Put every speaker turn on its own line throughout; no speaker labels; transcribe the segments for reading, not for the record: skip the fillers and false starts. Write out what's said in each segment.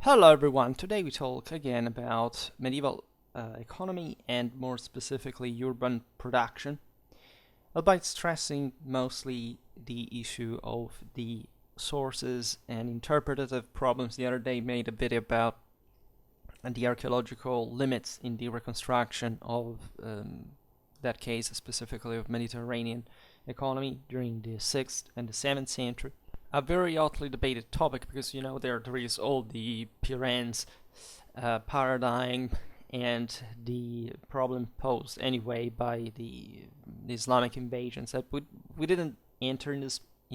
Hello everyone, today we talk again about medieval economy and more specifically urban production, albeit stressing mostly the issue of the sources and interpretative problems. The other day made a video about the archaeological limits in the reconstruction of that case, specifically of Mediterranean economy during the 6th and the 7th century. A very hotly debated topic because there is all the Pyrrhens paradigm and the problem posed anyway by the Islamic invasions. That we didn't enter in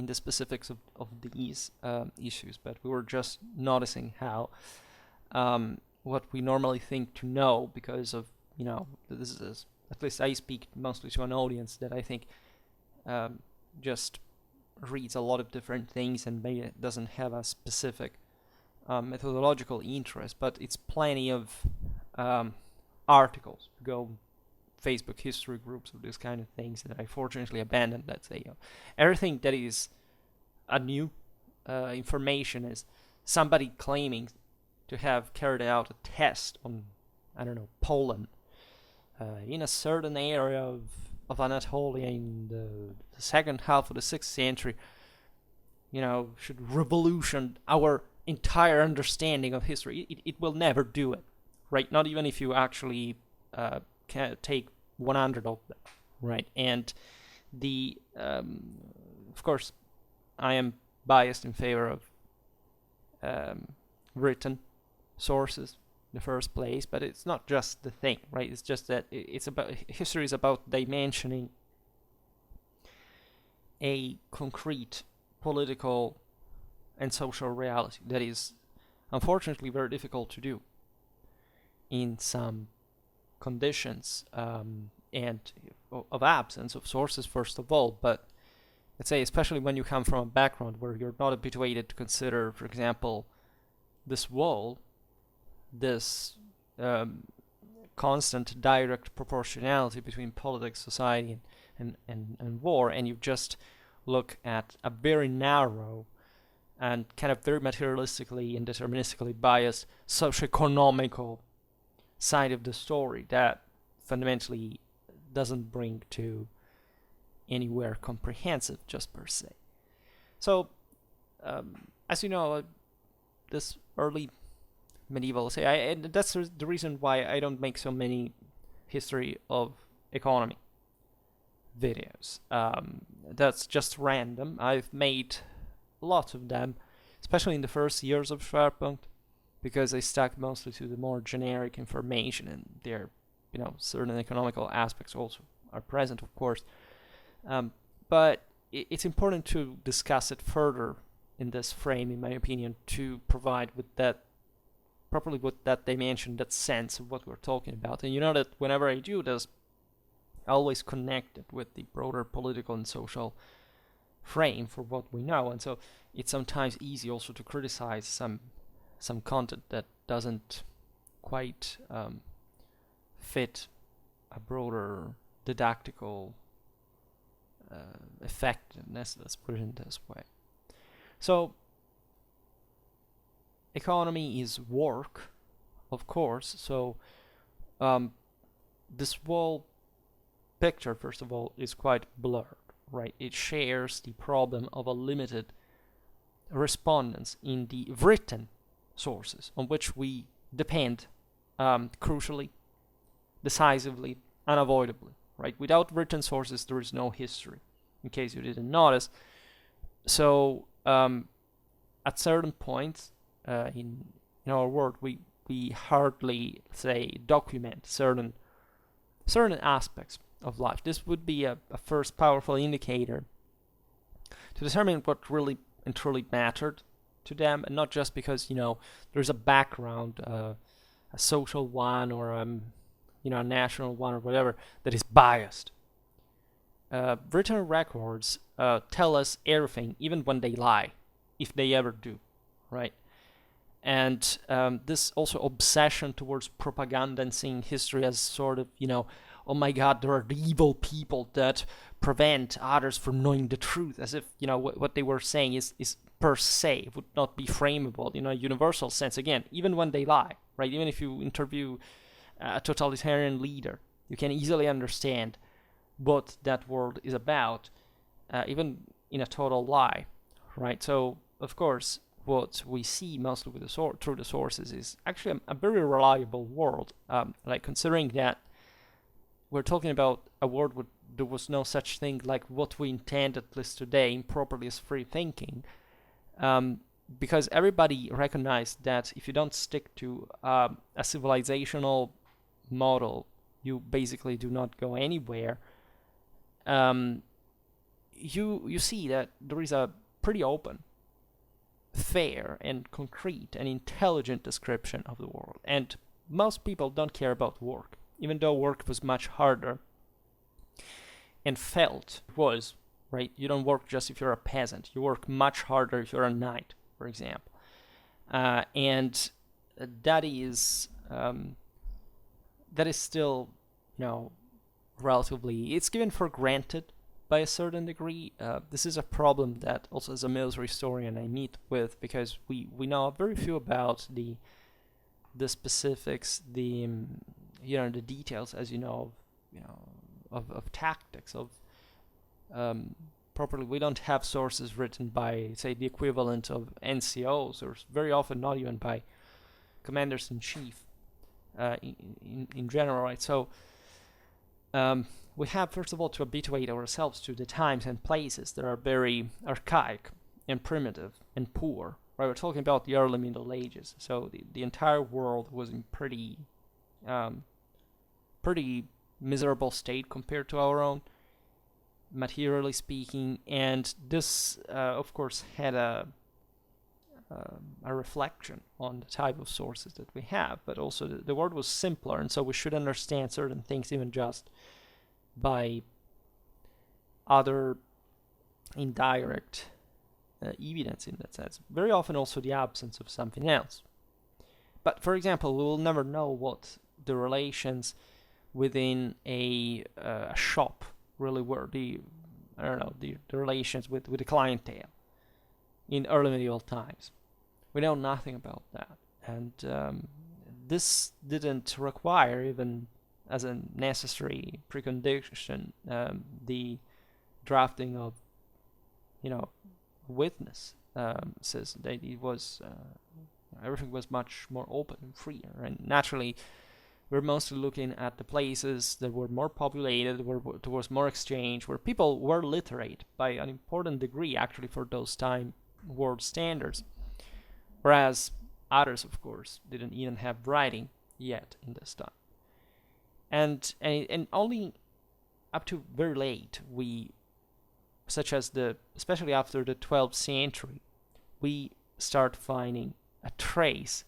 the specifics of these issues, but we were just noticing how what we normally think to know, because of this is, at least I speak mostly to an audience that I think just reads a lot of different things and maybe it doesn't have a specific methodological interest, but it's plenty of articles. Go Facebook history groups of this kind of things that I fortunately abandoned. Let's say everything that is a new information is somebody claiming to have carried out a test on, I don't know, Poland in a certain area of Anatolia in the second half of the 6th century, should revolution our entire understanding of history. It will never do it, right? Not even if you actually can take 100 of them, right? And of course, I am biased in favor of written sources in the first place, but it's not just the thing, right? It's just that history is about dimensioning a concrete political and social reality that is unfortunately very difficult to do in some conditions and of absence of sources, first of all. But let's say, especially when you come from a background where you're not habituated to consider, for example, this wall, this constant direct proportionality between politics, society, and war, and you just look at a very narrow and kind of very materialistically and deterministically biased socioeconomical side of the story that fundamentally doesn't bring to anywhere comprehensive just per se. So, as you know, this early medieval, and that's the reason why I don't make so many history of economy videos. That's just random. I've made lots of them, especially in the first years of Schwerpunkt, because I stuck mostly to the more generic information, and there, certain economical aspects also are present, of course. But it's important to discuss it further in this frame, in my opinion, to provide with that properly with that dimension, that sense of what we're talking about. And you know that whenever I do this, I always connect it with the broader political and social frame for what we know. And so it's sometimes easy also to criticize some content that doesn't quite fit a broader didactical effectiveness, let's put it in this way. So economy is work, of course, so this whole picture, first of all, is quite blurred, right? It shares the problem of a limited respondence in the written sources on which we depend crucially, decisively, unavoidably, right? Without written sources, there is no history, in case you didn't notice. So at certain points in our world, we hardly, say, document certain aspects of life. This would be a first powerful indicator to determine what really and truly mattered to them, and not just because there's a background, a social one or a national one or whatever that is biased. Written records tell us everything, even when they lie, if they ever do, right? And this also obsession towards propaganda and seeing history as sort of, oh my God, there are evil people that prevent others from knowing the truth, as if what they were saying is per se would not be frameable in a universal sense. Again, even when they lie, right? Even if you interview a totalitarian leader, you can easily understand what that world is about, even in a total lie, right? So, of course, what we see mostly with through the sources is actually a very reliable world. Like, considering that we're talking about a world where there was no such thing like what we intend, at least today, improperly as free thinking, because everybody recognized that if you don't stick to a civilizational model, you basically do not go anywhere. You see that there is a pretty open, fair, and concrete and intelligent description of the world, and most people don't care about work, even though work was much harder and felt was, right? You don't work just if you're a peasant. You work much harder if you're a knight, for example. And that is still, relatively, it's given for granted by a certain degree. This is a problem that also, as a military historian, I meet with, because we know very few about the specifics, the details, as of tactics, of properly. We don't have sources written by, say, the equivalent of NCOs, or very often not even by commanders in chief in general, right? So we have, first of all, to habituate ourselves to the times and places that are very archaic and primitive and poor, right? We're talking about the early Middle Ages, so the entire world was in pretty miserable state compared to our own, materially speaking, and this, of course, had a reflection on the type of sources that we have, but also the world was simpler, and so we should understand certain things even just by other indirect evidence in that sense. Very often also the absence of something else. But for example, we will never know what the relations within a shop really were, the relations with the clientele in early medieval times. We know nothing about that, and this didn't require, even as a necessary precondition, the drafting of witness says that it was everything was much more open and freer, and naturally we're mostly looking at the places that were more populated, where there was more exchange, where people were literate by an important degree, actually, for those time world standards, whereas others, of course, didn't even have writing yet in this time. And only up to very late, especially after the 12th century, we start finding a trace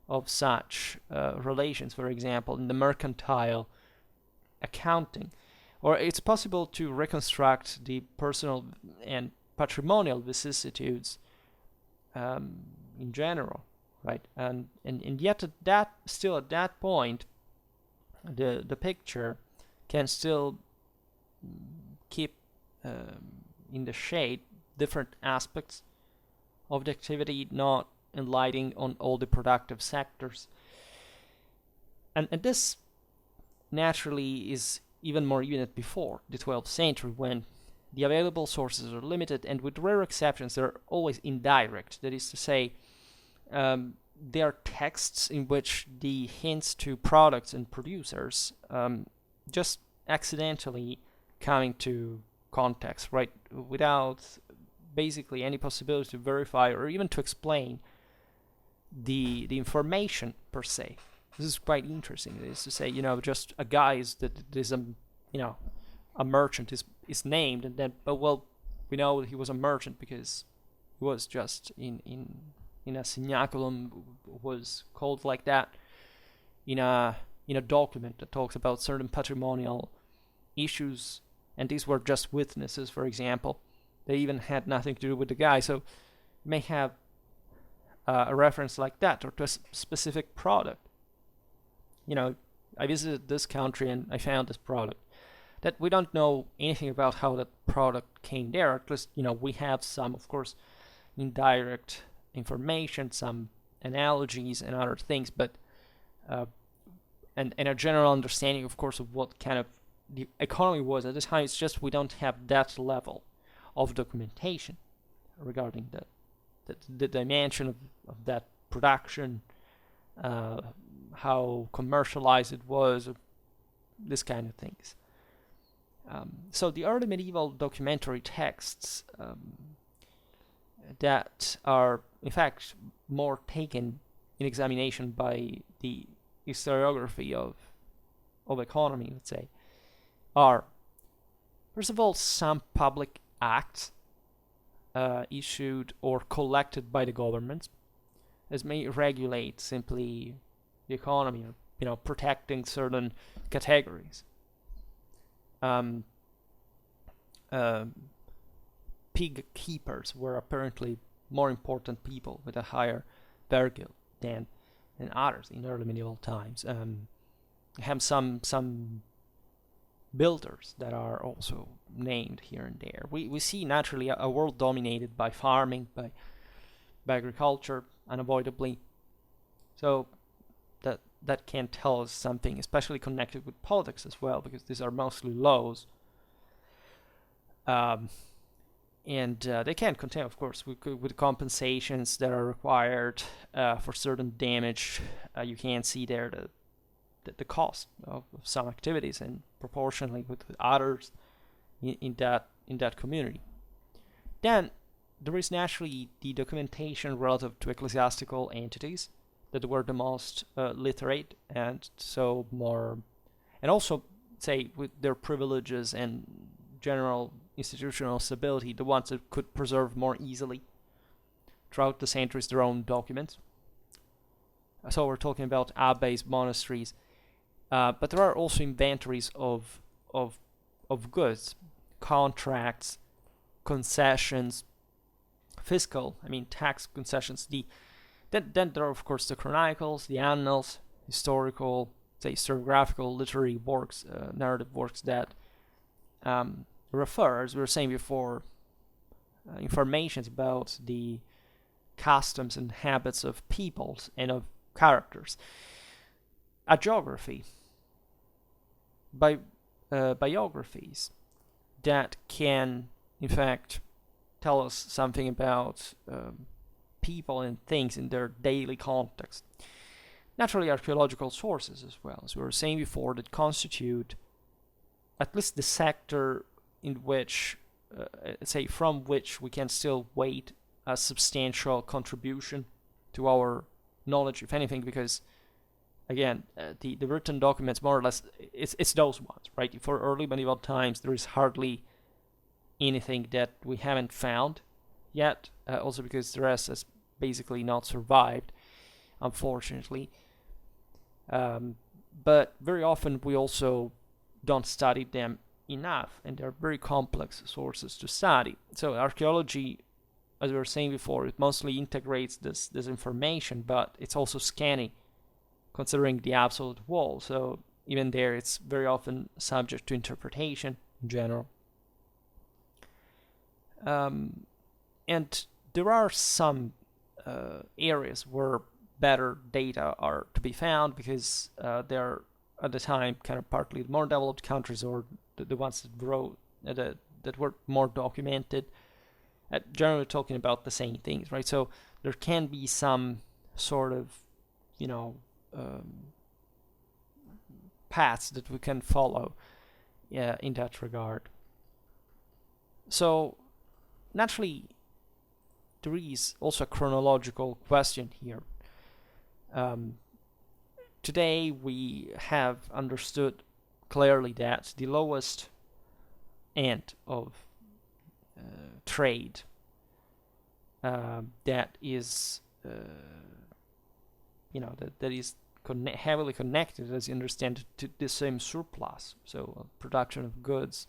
of such relations, for example, in the mercantile accounting. Or it's possible to reconstruct the personal and patrimonial vicissitudes in general, right? And yet at that point, the picture can still keep in the shade different aspects of the activity, not enlightening on all the productive sectors. And this naturally is even more evident before the 12th century, when the available sources are limited, and with rare exceptions, they're always indirect. That is to say, they are texts in which the hints to products and producers just accidentally come into context, right? Without basically any possibility to verify or even to explain the information per se. This is quite interesting. It is to say, just a guy a merchant is named, and then, we know that he was a merchant because he was just in a signaculum, was called like that in a document that talks about certain patrimonial issues, and these were just witnesses, for example. They even had nothing to do with the guy, so you may have a reference like that, or to a specific product. I visited this country and I found this product. That we don't know anything about how that product came there. At least, we have some, of course, indirect information, some analogies and other things, but and a general understanding, of course, of what kind of the economy was at the time. It's just we don't have that level of documentation regarding the dimension of that production, how commercialized it was, this kind of things. So the early medieval documentary texts that are, in fact, more taken in examination by the historiography of economy, let's say, are, first of all, some public acts issued or collected by the government, as may regulate simply the economy, or protecting certain categories. Pig keepers were apparently more important people with a higher vergil than others in early medieval times. Have some builders that are also named here and there. We see naturally a world dominated by farming, by agriculture, unavoidably. So that can tell us something, especially connected with politics as well, because these are mostly laws. And they can contain, of course, with compensations that are required for certain damage. You can see there the cost of some activities, and proportionally with others in that community. Then there is naturally the documentation relative to ecclesiastical entities that were the most literate, and so more, and also, say, with their privileges and general institutional stability, the ones that could preserve more easily throughout the centuries their own documents. So we're talking about abbeys, monasteries, but there are also inventories of goods, contracts, concessions, fiscal, tax concessions. Then there are, of course, the chronicles, the annals, historical, say, historiographical, literary works, narrative works that refer, as we were saying before, information about the customs and habits of peoples and of characters. A geography, biographies that can, in fact, tell us something about people and things in their daily context. Naturally, archaeological sources as well, as we were saying before, that constitute at least the sector in which, say, from which we can still wait a substantial contribution to our knowledge, if anything, because, again, the written documents, more or less, it's those ones, right? For early medieval times, there is hardly anything that we haven't found yet, also because the rest has basically not survived, unfortunately. But very often we also don't study them enough, and they're very complex sources to study. So archaeology, as we were saying before, it mostly integrates this information, but it's also scanning, considering the absolute whole. So even there, it's very often subject to interpretation in general. And there are some areas where better data are to be found, because they're at the time kind of partly the more developed countries, or the ones that grow that were more documented, generally talking about the same things, right? So there can be some sort of paths that we can follow in that regard. So naturally, there is also a chronological question here. Today we have understood clearly that the lowest end of trade that is that is heavily connected, as you understand, to the same surplus, so production of goods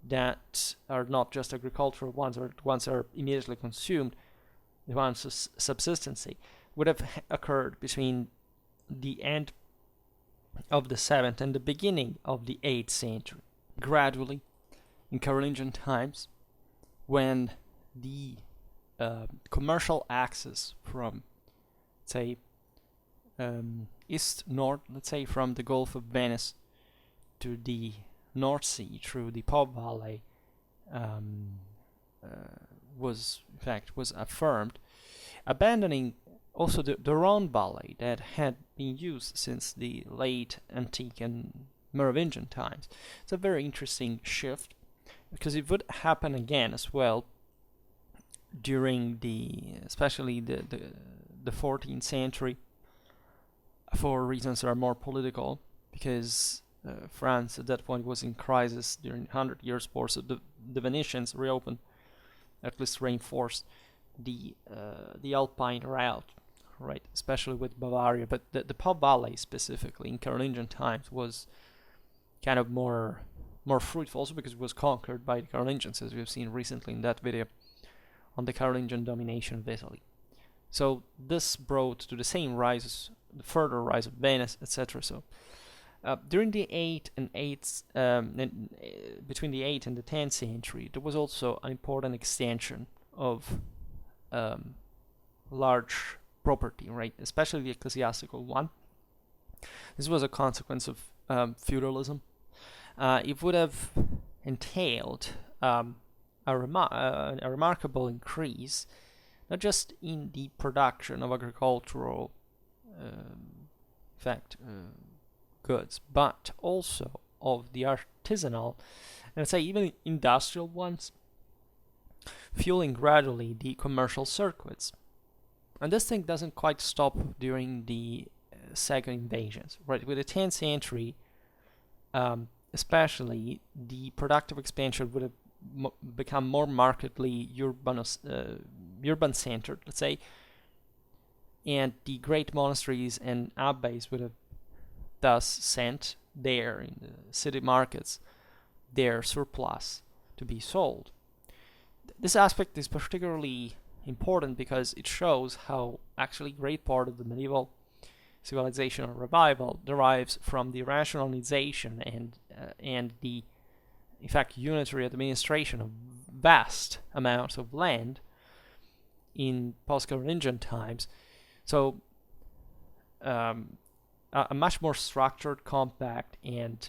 that are not just agricultural ones, or ones that are immediately consumed, the ones of subsistency, would have occurred between the end of the 7th and the beginning of the 8th century. Gradually, in Carolingian times, when the commercial access from, say, east-north, let's say from the Gulf of Venice to the North Sea through the Po Valley, was affirmed, abandoning also the Rhone Valley that had been used since the late antique and Merovingian times. It's a very interesting shift, because it would happen again as well during especially the 14th century, for reasons that are more political, because France at that point was in crisis during the 100 Years' War, so the Venetians reopened, at least reinforced the Alpine route, right, especially with Bavaria. But the Po Valley specifically in Carolingian times was kind of more fruitful, also because it was conquered by the Carolingians, as we have seen recently in that video on the Carolingian domination of Italy. So this brought to the same rise, the further rise of Venice, etc. So during the between the 8th and the 10th century, there was also an important extension of large property, right, especially the ecclesiastical one. This was a consequence of feudalism. It would have entailed a remarkable increase, not just in the production of agricultural goods, but also of the artisanal, and I'd say even industrial ones, fueling gradually the commercial circuits. And this thing doesn't quite stop during the second invasions, right? With the 10th century, especially, the productive expansion would have become more markedly urban-centered, let's say, and the great monasteries and abbeys would have thus sent there in the city markets their surplus to be sold. This aspect is particularly important because it shows how actually great part of the medieval civilization or revival derives from the rationalization and the, in fact, unitary administration of vast amounts of land in post-Carolingian times. So a much more structured, compact, and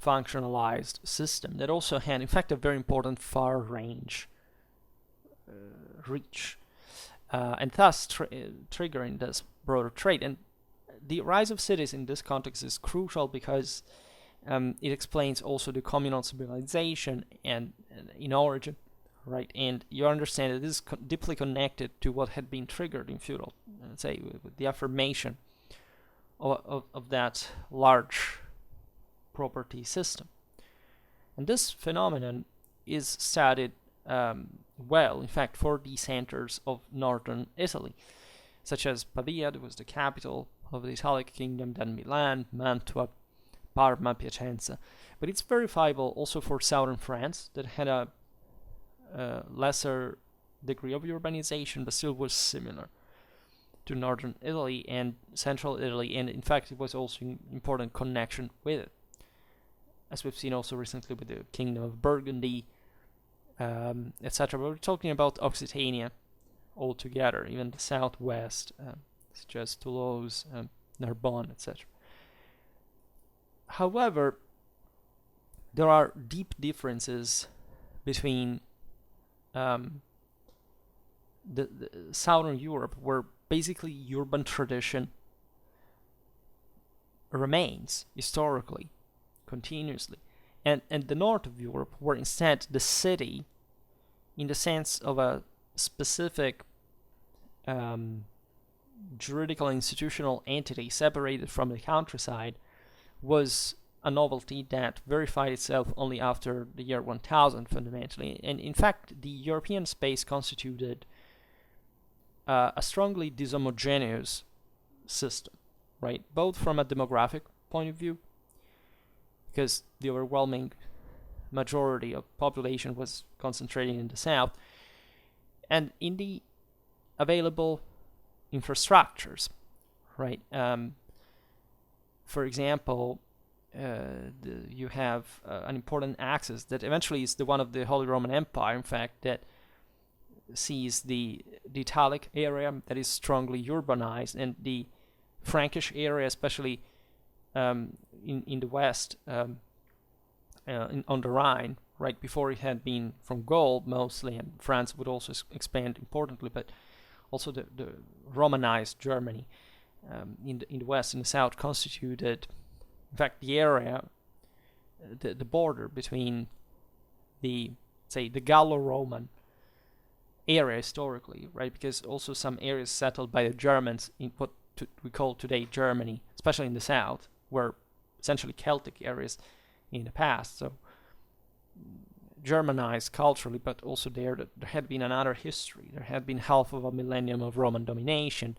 functionalized system that also had, in fact, a very important far range reach, and thus triggering this broader trade. And the rise of cities in this context is crucial because it explains also the communal civilization and in origin, right? And you understand that this is deeply connected to what had been triggered in feudal, let's say, with the affirmation of that large property system. And this phenomenon is studied well, in fact, for the centers of northern Italy, such as Pavia, that was the capital of the Italic kingdom, then Milan, Mantua, Parma, Piacenza. But it's verifiable also for southern France, that had a lesser degree of urbanization, but still was similar to northern Italy and central Italy, and in fact it was also an important connection with it, as we've seen also recently with the Kingdom of Burgundy, etc. But we're talking about Occitania altogether, even the southwest, such as Toulouse, Narbonne, etc. However, there are deep differences between the southern Europe, where basically urban tradition remains historically, continuously, and the north of Europe, where instead the city, in the sense of a specific juridical institutional entity separated from the countryside, was a novelty that verified itself only after the year 1000 fundamentally. And in fact, the European space constituted a strongly dishomogeneous system, right? Both from a demographic point of view, because the overwhelming majority of population was concentrated in the south, and in the available infrastructures, right? For example, you have an important axis that eventually is the one of the Holy Roman Empire, in fact, that sees the Italic area that is strongly urbanized, and the Frankish area, especially in the west, on the Rhine, right before it had been from Gaul mostly, and France would also expand importantly, but also the Romanized Germany in the west and the south constituted, in fact, the area, the border between the Gallo-Roman area historically, right? Because also some areas settled by the Germans in what we call today Germany, especially in the south, were essentially Celtic areas in the past. So Germanized culturally, but also there had been another history. There had been half of a millennium of Roman domination.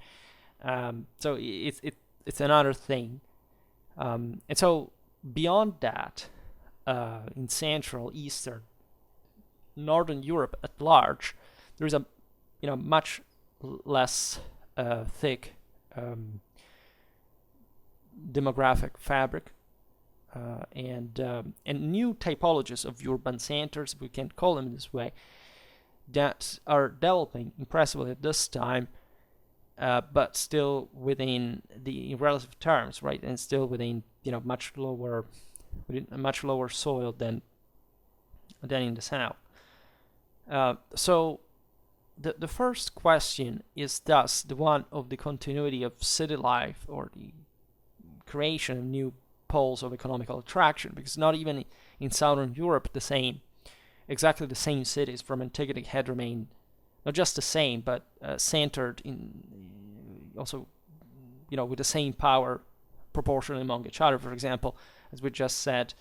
So it's another thing. And so beyond that, in Central, Eastern, Northern Europe at large, there is a much less thick demographic fabric, and new typologies of urban centers, if we can call them this way, that are developing impressively at this time, but still within the relative terms, right, and still within much lower soil than in the south. So the first question is thus the one of the continuity of city life, or the creation of new poles of economical attraction, because not even in Southern Europe exactly the same cities from antiquity had remained not just the same, but centered in also with the same power proportionally among each other. For example, as we just said,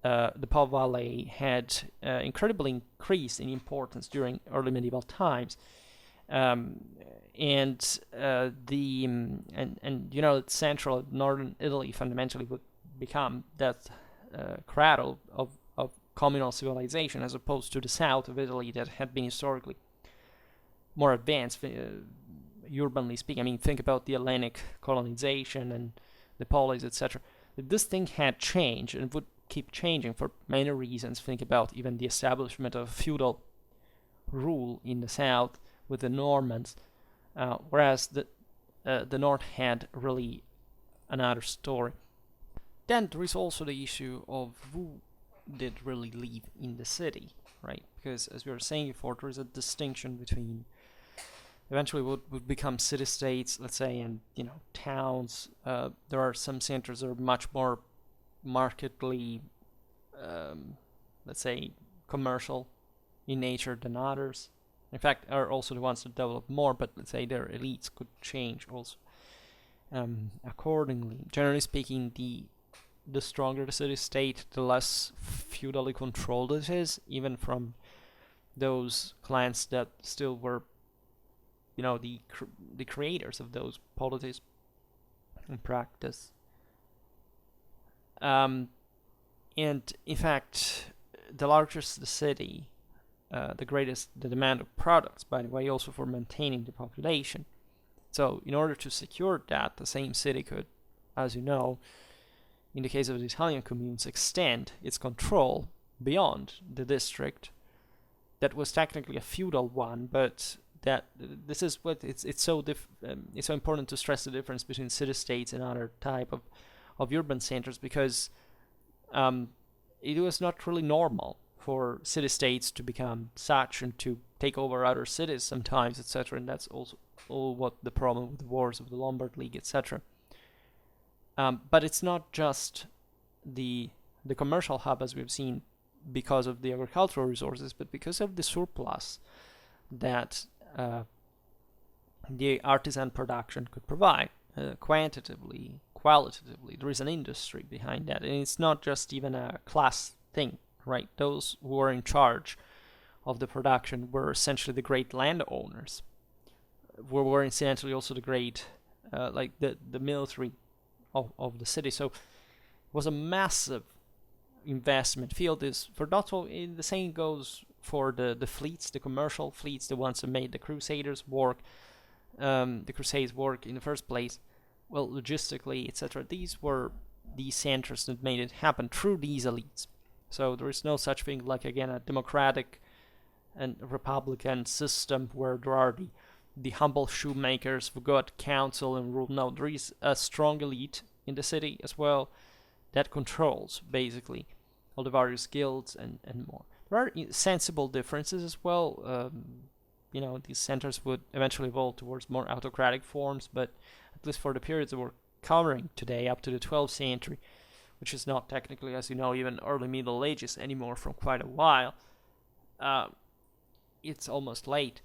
the Po Valley had incredibly increased in importance during early medieval times, central northern Italy fundamentally would become that cradle of communal civilization, as opposed to the south of Italy that had been historically more advanced, urbanly speaking. I mean, think about the Hellenic colonization and the polis, etc. This thing had changed and would keep changing for many reasons. Think about even the establishment of feudal rule in the south with the Normans, whereas the north had really another story. Then there is also the issue of who did really live in the city, right? Because as we were saying before, there is a distinction between eventually what would become city-states, let's say, and towns. There are some centers that are much more markedly, let's say, commercial in nature than others. In fact, are also the ones that develop more, but let's say their elites could change also accordingly. Generally speaking, the stronger the city-state, the less feudally controlled it is, even from those clans that still were, the creators of those polities in practice. And in fact, the larger the city, the greatest the demand of products, by the way, also for maintaining the population. So in order to secure that, the same city could, as you know, in the case of the Italian communes, extend its control beyond the district that was technically a feudal one, but that this is what it's so important to stress the difference between city-states and other type of urban centers, because it was not really normal for city-states to become such and to take over other cities sometimes, etc. And that's also all what the problem with the wars of the Lombard League, etc. But it's not just the commercial hub, as we've seen, because of the agricultural resources, but because of the surplus that the artisan production could provide, quantitatively, qualitatively. There is an industry behind that, and it's not just even a class thing, right? Those who were in charge of the production were essentially the great landowners, were incidentally also the great, the military of the city. So it was a massive investment field. Is for not only the same goes for the fleets, the commercial fleets, the ones that made the Crusades work in the first place. Well, logistically, etc. These were the centers that made it happen through these elites. So there is no such thing like, again, a democratic a republican system where there are the humble shoemakers who got counsel and rule. No, there is a strong elite in the city as well that controls basically all the various guilds and more. There are sensible differences as well. These centers would eventually evolve towards more autocratic forms, but at least for the periods that we're covering today, up to the 12th century, which is not technically, as you know, even early Middle Ages anymore from quite a while, it's almost late.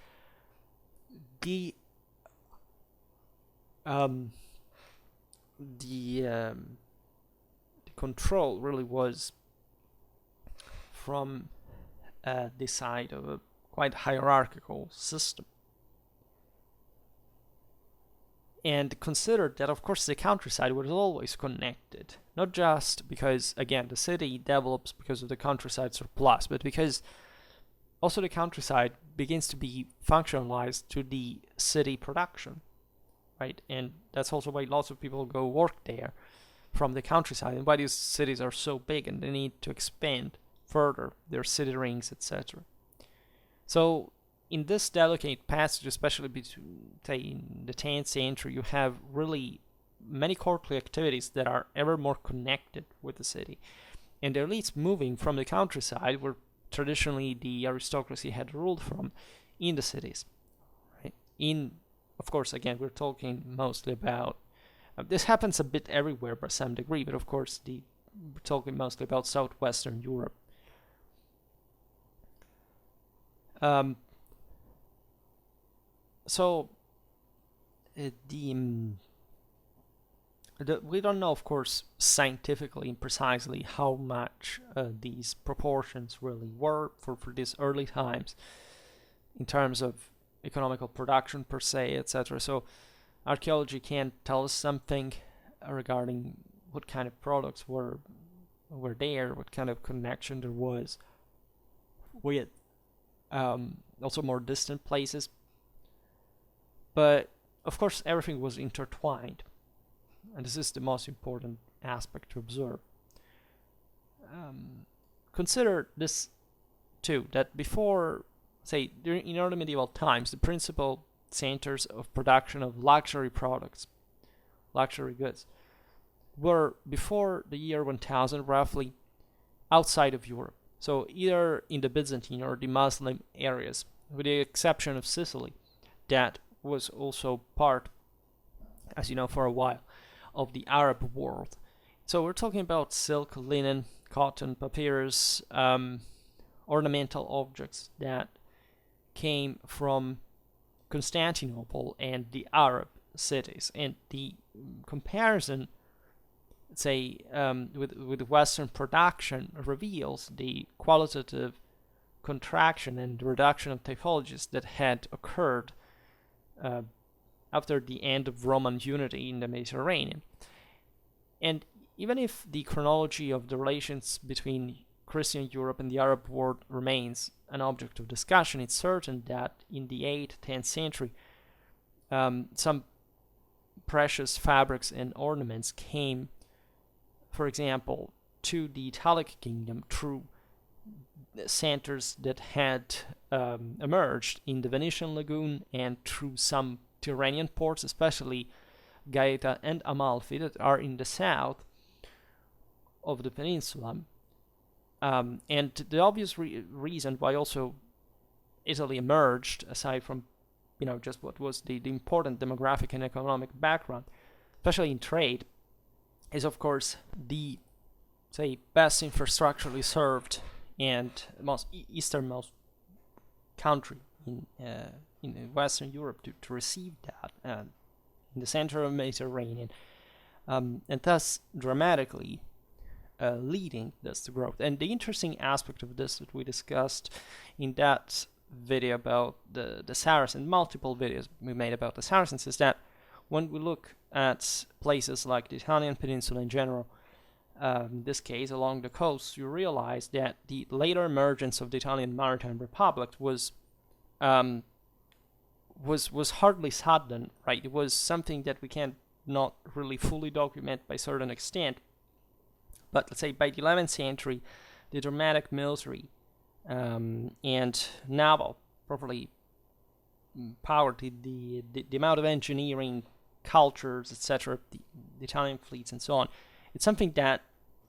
The control really was from the side of a quite hierarchical system. And consider that, of course, the countryside was always connected, not just because, again, the city develops because of the countryside surplus, but because also the countryside begins to be functionalized to the city production, right? And that's also why lots of people go work there from the countryside, and why these cities are so big and they need to expand further their city rings, etc. So in this delicate passage, especially between, say, in the 10th century, you have really many courtly activities that are ever more connected with the city. And the elites moving from the countryside, where traditionally the aristocracy had ruled from, in the cities. Right? Of course, again, we're talking mostly about, this happens a bit everywhere by some degree, but of course we're talking mostly about southwestern Europe. So we don't know, of course, scientifically and precisely how much these proportions really were for these early times in terms of economical production per se, etc. So archaeology can tell us something regarding what kind of products were there, what kind of connection there was with also more distant places. But of course, everything was intertwined, and this is the most important aspect to observe. Consider this too, that before, say, in early medieval times, the principal centers of production of luxury products, luxury goods, were before the year 1000 roughly outside of Europe. So either in the Byzantine or the Muslim areas, with the exception of Sicily, that was also part, as you know, for a while, of the Arab world. So we're talking about silk, linen, cotton, papyrus, ornamental objects that came from Constantinople and the Arab cities. And the comparison, say, with Western production reveals the qualitative contraction and reduction of typologies that had occurred after the end of Roman unity in the Mediterranean. And even if the chronology of the relations between Christian Europe and the Arab world remains an object of discussion, it's certain that in the 8th, 10th century, some precious fabrics and ornaments came, for example, to the Italic kingdom through centers that had emerged in the Venetian lagoon and through some Tyrrhenian ports, especially Gaeta and Amalfi, that are in the south of the peninsula. And the obvious reason why also Italy emerged, aside from just what was the important demographic and economic background, especially in trade, is of course the, say, best infrastructurally served and most easternmost country in Western Europe to receive that, in the center of the Mediterranean, and thus dramatically leading this to growth. And the interesting aspect of this that we discussed in that video about the Saracens, multiple videos we made about the Saracens, is that when we look at places like the Italian peninsula in general, in this case along the coast, you realize that the later emergence of the Italian Maritime Republic was hardly sudden, right? It was something that we can not really fully document by a certain extent. But let's say by the 11th century, the dramatic military and naval, properly powered, the amount of engineering, cultures, etc., the Italian fleets and so on, it's something that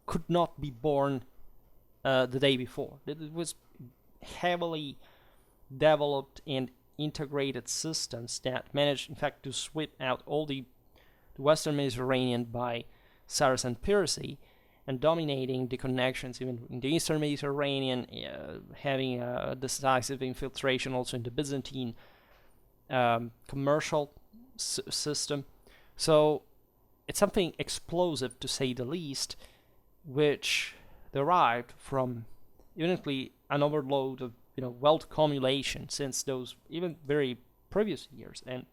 could not be born the day before. It was heavily developed and integrated systems that managed, in fact, to sweep out all the Western Mediterranean by Saracen piracy and dominating the connections even in the Eastern Mediterranean, having a decisive infiltration also in the Byzantine commercial system. So it's something explosive, to say the least, which derived from evidently an overload of wealth accumulation since those even very previous years. And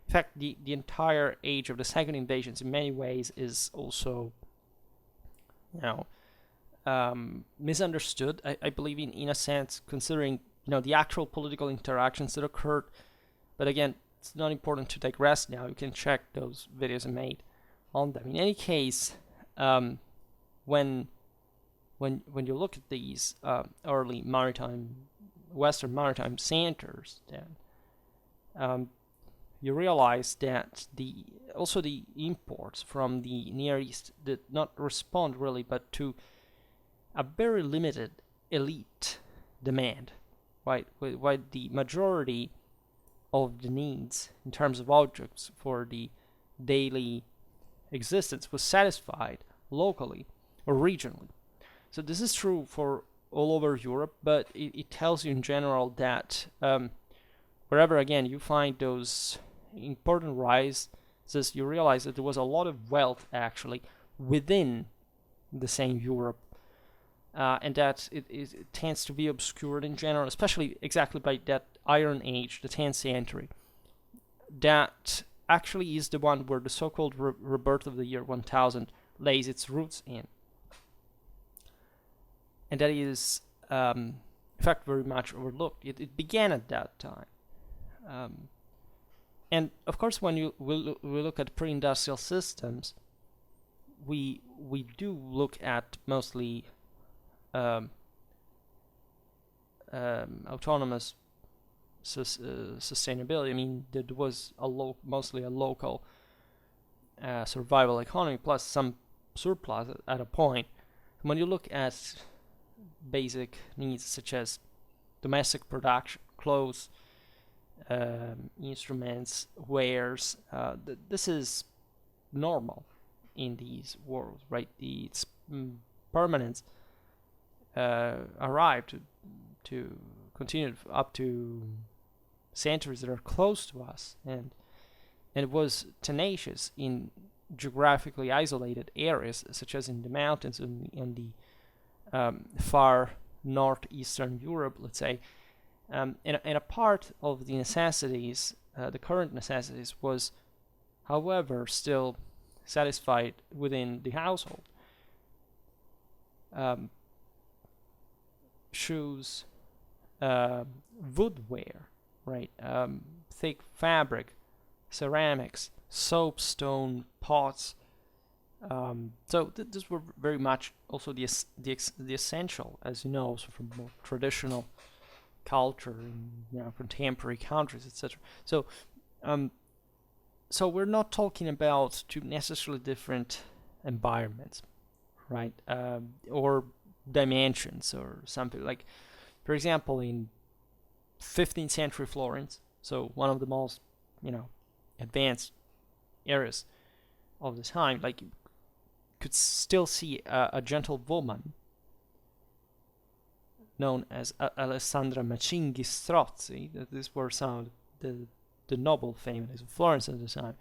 in fact, the entire age of the second invasions in many ways is also misunderstood, I believe, in a sense, considering the actual political interactions that occurred. But again, it's not important to digress now. You can check those videos I made on them. In any case, when you look at these early Western maritime centers, then you realize that also the imports from the Near East did not respond really, but to a very limited elite demand, right? While the majority of the needs in terms of objects for the daily existence was satisfied locally or regionally. So this is true for all over Europe, but it tells you in general that wherever, again, you find those important rises, you realize that there was a lot of wealth actually within the same Europe, and that it tends to be obscured in general, especially exactly by that Iron Age, the 10th century. That actually is the one where the so-called rebirth of the year 1000 lays its roots in. And that is, in fact, very much overlooked. It began at that time. And of course, when we look at pre-industrial systems, we do look at mostly autonomous sustainability. I mean, there was mostly a local survival economy plus some surplus at a point. When you look at basic needs such as domestic production, clothes, instruments, wares, this is normal in these worlds, right? Its permanence arrived to continue up to centuries that are close to us, and it was tenacious in geographically isolated areas such as in the mountains and in the far northeastern Europe, let's say. And a part of the necessities, the current necessities, was, however, still satisfied within the household. Shoes, woodware, right? Thick fabric, ceramics, soapstone, pots. So these were very much also the essential, as you know, also from more traditional culture in contemporary countries, etc. So, so we're not talking about two necessarily different environments, right? Or dimensions or something like, for example, in 15th century Florence, so one of the most advanced areas of the time, like you could still see a gentlewoman known as Alessandra Macinghi Strozzi. These were some of the noble families of Florence at the time.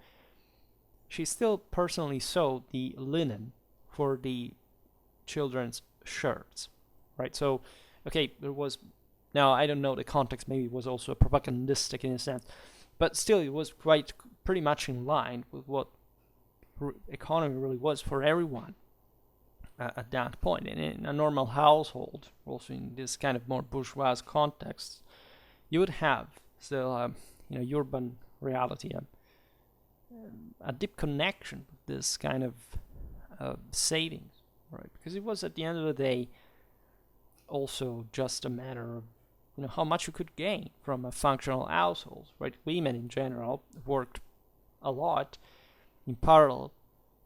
She still personally sewed the linen for the children's shirts, right? So, okay, there was, now I don't know the context, maybe it was also propagandistic in a sense, but still it was pretty much in line with what economy really was for everyone at that point. And in a normal household, also in this kind of more bourgeois context, you would have still urban reality, a deep connection with this kind of savings, right? Because it was, at the end of the day, also just a matter of how much you could gain from a functional household, right? Women in general worked a lot in parallel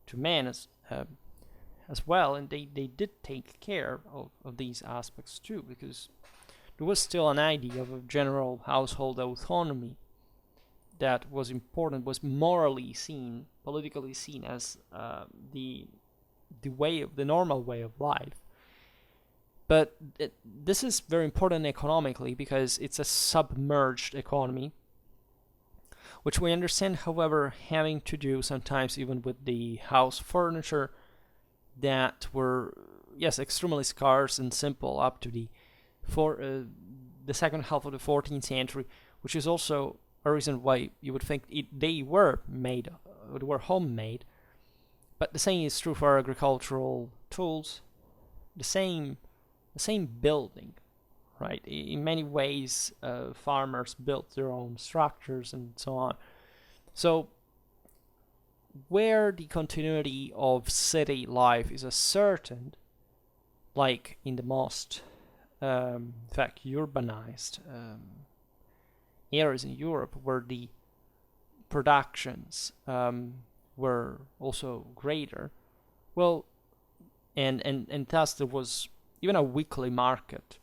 to men as well, and they did take care of these aspects too, because there was still an idea of a general household autonomy that was important, was morally seen, politically seen as the normal way of life. But this is very important economically because it's a submerged economy, which we understand, however, having to do sometimes even with the house furniture that were, yes, extremely scarce and simple up to the second half of the 14th century, which is also a reason why you would think they were homemade. But the same is true for agricultural tools. The same building, right? In many ways, farmers built their own structures and so on. So where the continuity of city life is ascertained, like in the most, in fact, urbanized areas in Europe, where the productions were also greater, well, and thus there was even a weekly market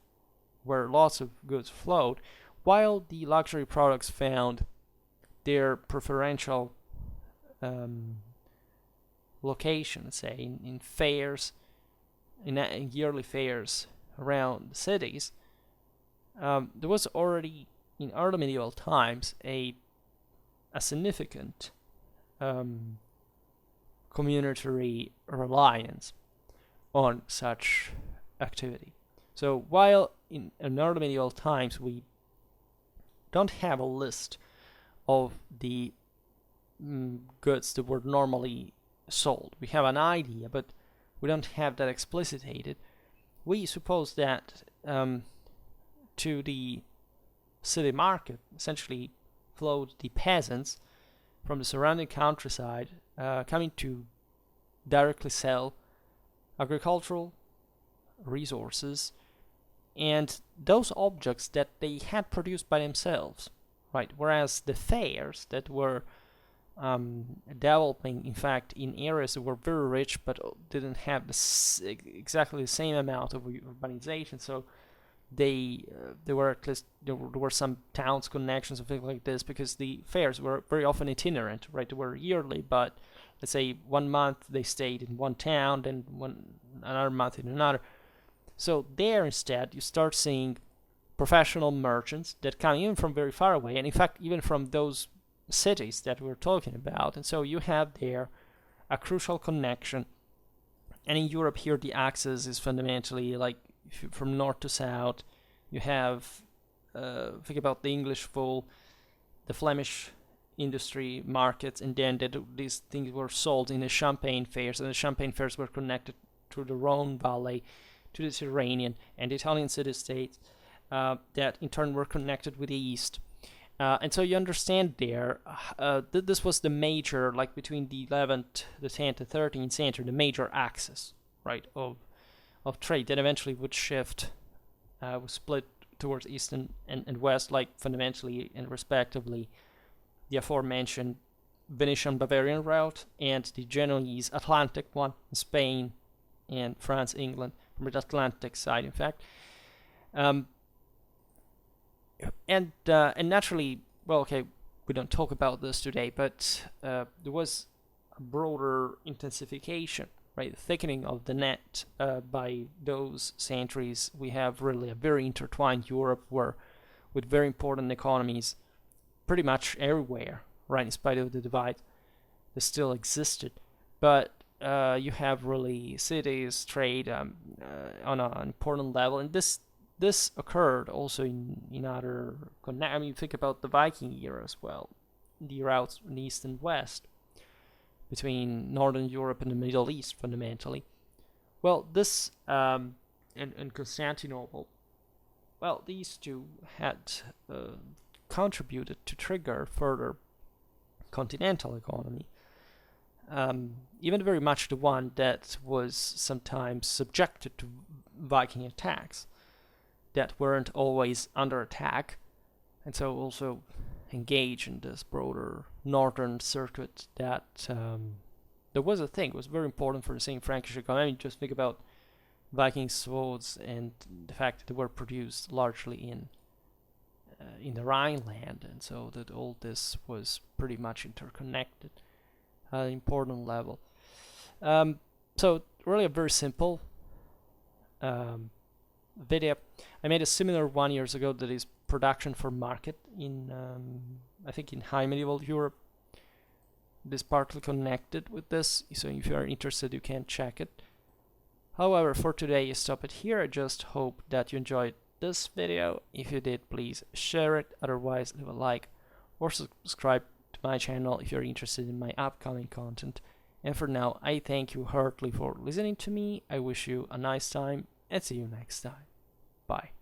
where lots of goods flowed, while the luxury products found their preferential location, say in fairs, in yearly fairs around the cities. There was already in early medieval times a significant communitary reliance on such activity. So while in early medieval times we don't have a list of the goods that were normally sold, we have an idea, but we don't have that explicitated. We suppose that to the city market essentially flowed the peasants from the surrounding countryside coming to directly sell agricultural resources and those objects that they had produced by themselves, right? Whereas the fairs that were developing, in fact, in areas that were very rich but didn't have exactly the same amount of urbanization, so there were some towns connections and things like this, because the fairs were very often itinerant, right? They were yearly, but let's say 1 month they stayed in one town, then another month in another. So there instead you start seeing professional merchants that come even from very far away, and in fact even from those cities that we're talking about. And so you have there a crucial connection. And in Europe here the axis is fundamentally like from north to south. You have think about the English full, the Flemish industry markets, and then these things were sold in the Champagne fairs, and the Champagne fairs were connected to the Rhone Valley, to the Mediterranean, and the Italian city-states that in turn were connected with the East. And so you understand there, this was the major, like between the 11th, the 10th, the 13th century, the major axis, right, of trade that eventually would shift, was split towards East and West, like fundamentally and respectively the aforementioned Venetian-Bavarian route and the Genoese Atlantic one, Spain and France, England, from the Atlantic side, in fact. And naturally, well, okay, we don't talk about this today, but there was a broader intensification, right, thickening of the net by those centuries. We have really a very intertwined Europe with very important economies pretty much everywhere, right, in spite of the divide that still existed. But you have really cities, trade on an important level, and this occurred also in other. I mean, think about the Viking era as well, the routes in East and West between Northern Europe and the Middle East, fundamentally. Well, this and Constantinople, well, these two had contributed to trigger further continental economy. Even very much the one that was sometimes subjected to Viking attacks. that weren't always under attack, and so also engage in this broader northern circuit that there was a thing. It was very important for the same Frankish economy. I mean, just think about Viking swords and the fact that they were produced largely in the Rhineland, and so that all this was pretty much interconnected at an important level. So really a very simple video. I made a similar one years ago that is production for market in I think in high medieval Europe. This partly connected with this, so if you are interested you can check it. However, for today I stop it here. I just hope that you enjoyed this video. If you did, please share it, otherwise leave a like or subscribe to my channel if you're interested in my upcoming content. And for now, I thank you heartily for listening to me. I wish you a nice time and see you next time. Bye.